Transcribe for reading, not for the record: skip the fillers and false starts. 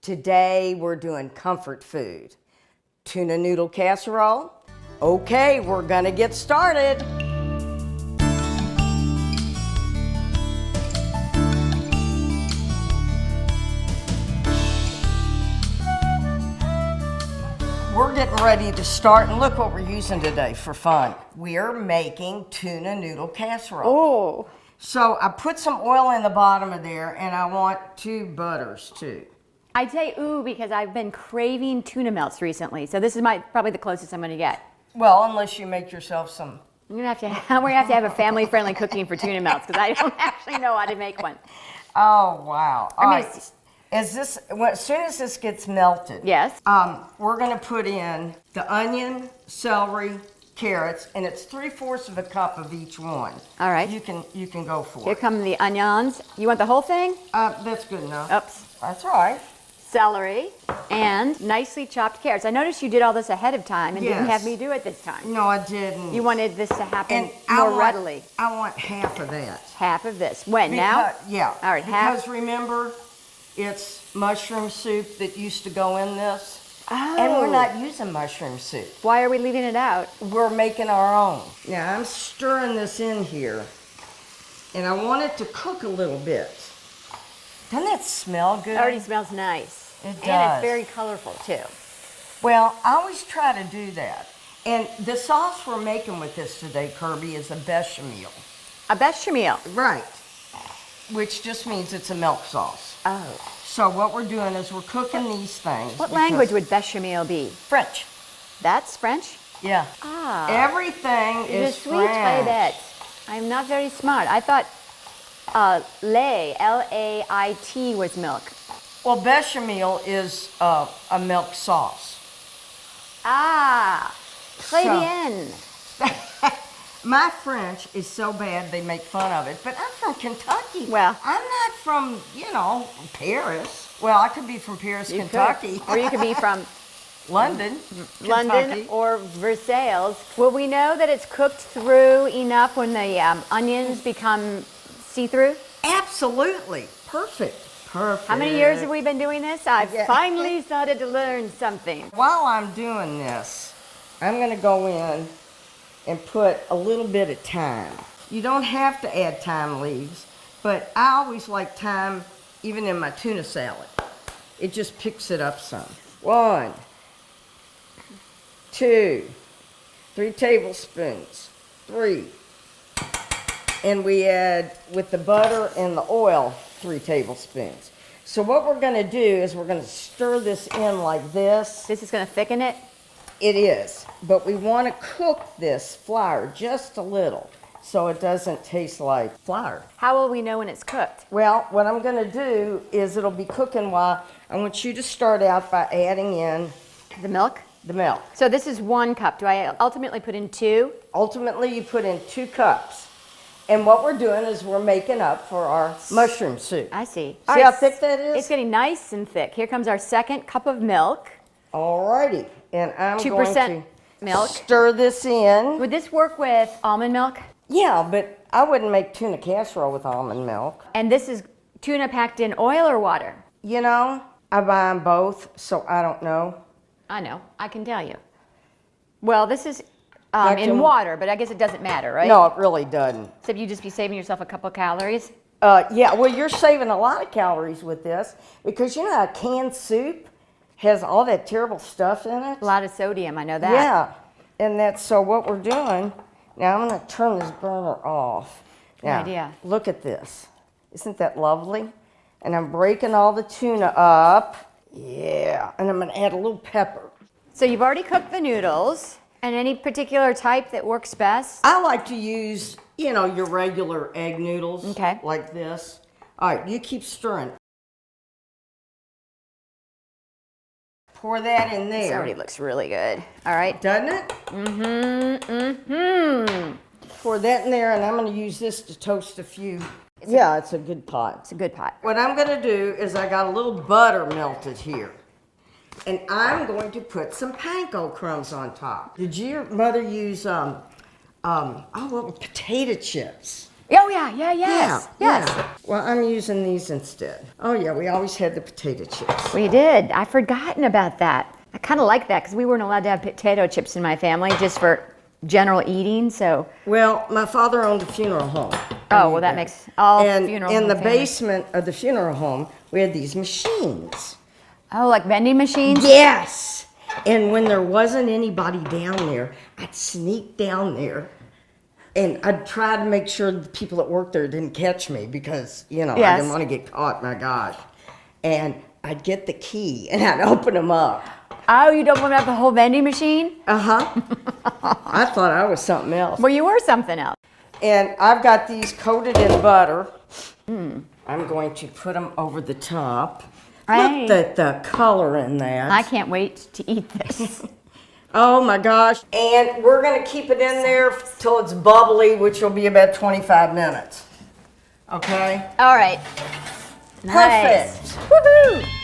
Today we're doing comfort food. Tuna noodle casserole. Okay, we're gonna get started. We're getting ready to start, and look what we're using today for fun. We're making tuna noodle casserole. Oh. So I put some oil in the bottom of there, and I want 2 butters too. I say ooh because I've been craving tuna melts recently, so this is probably the closest I'm going to get. Well, unless you make yourself some. We're going to have to have a family-friendly cooking for tuna melts because I don't actually know how to make one. Oh wow! All I mean, right. As soon as this gets melted, yes, we're going to put in the onion, celery, carrots, and it's 3/4 of a cup of each one. All right. You can go for Here it. come the onions. You want the whole thing? That's good enough. Oops. That's all right. Celery and nicely chopped carrots. I noticed you did all this ahead of time and didn't have me do it this time. No, I didn't. You wanted this to happen and more readily. I want half of that. Half of this. When? Now? Yeah. All right. Because remember, it's mushroom soup that used to go in this. Oh. And we're not using mushroom soup. Why are we leaving it out? We're making our own. Now I'm stirring this in here, and I want it to cook a little bit. Doesn't that smell good? It already smells nice. It does. And it's very colorful too. Well, I always try to do that. And the sauce we're making with this today, Kirby, is a bechamel. A bechamel. Right. Which just means it's a milk sauce. Oh. So what we're doing is we're cooking these things. What language would bechamel be? French. That's French? Yeah. Ah. Everything is Je suis très bête. I'm not very smart. I thought lait, L-A-I-T, was milk. Well, bechamel is a milk sauce. Ah, très bien. My French is so bad they make fun of it, but I'm from Kentucky. Well, I'm not from, Paris. Well, I could be from Paris, Kentucky. Or you could be from London, London Kentucky. or Versailles. Will we know that it's cooked through enough when the onions become see-through? Absolutely. Perfect. Perfect. How many years have we been doing this? I've finally started to learn something. While I'm doing this, I'm going to go in and put a little bit of thyme. You don't have to add thyme leaves, but I always like thyme even in my tuna salad. It just picks it up some. 1, 2, 3 tablespoons, 3. And we add, with the butter and the oil, 3 tablespoons. So what we're going to do is we're going to stir this in like this. This is going to thicken it? It is, but we want to cook this flour just a little so it doesn't taste like flour. How will we know when it's cooked? Well, what I'm going to do is it'll be cooking while I want you to start out by adding in the milk. The milk. So this is 1 cup. Do I ultimately put in 2? Ultimately, you put in 2 cups. And what we're doing is we're making up for our mushroom soup. I see. See how thick that is? It's getting nice and thick. Here comes our 2nd cup of milk. Alrighty. And I'm 2% going to milk. stir this in. Would this work with almond milk? Yeah, but I wouldn't make tuna casserole with almond milk. And this is tuna packed in oil or water? You know, I buy them both, so I don't know. I know. I can tell you. Well, this is Back in to- water, but I guess it doesn't matter, right? No, it really doesn't. Except you just be saving yourself a couple calories. Yeah, well, you're saving a lot of calories with this because you know how canned soup has all that terrible stuff in it? A lot of sodium, I know that. Yeah, and that's so what we're doing. Now I'm going to turn this burner off. Now, idea. Look at this. Isn't that lovely? And I'm breaking all the tuna up. Yeah, and I'm going to add a little pepper. So you've already cooked the noodles. And any particular type that works best? I like to use, your regular egg noodles. Okay. Like this. All right, you keep stirring. Pour that in there. This already looks really good. All right. Doesn't it? Pour that in there, and I'm going to use this to toast a few. It's a good pot. It's a good pot. What I'm going to do is I got a little butter melted here. And I'm going to put some panko crumbs on top. Did your mother use, potato chips? Oh, yes. Yeah. Well, I'm using these instead. Oh, yeah, we always had the potato chips. We did. I've forgotten about that. I kind of like that because we weren't allowed to have potato chips in my family just for general eating, so. Well, my father owned a funeral home. Oh, well, that makes all And funeral in home the families. basement of the funeral home, we had these machines. Oh, like vending machines? Yes. And when there wasn't anybody down there, I'd sneak down there and I'd try to make sure the people that worked there didn't catch me because, I Yes. didn't want to get caught, my gosh. And I'd get the key and I'd open them up. Oh, you don't want to have the whole vending machine? Uh-huh. I thought I was something else. Well, you were something else. And I've got these coated in butter. I'm going to put them over the top. Right. Look at the color in that. I can't wait to eat this. Oh my gosh. And we're going to keep it in there till it's bubbly, which will be about 25 minutes. Okay? All right. Perfect. Nice. Woohoo!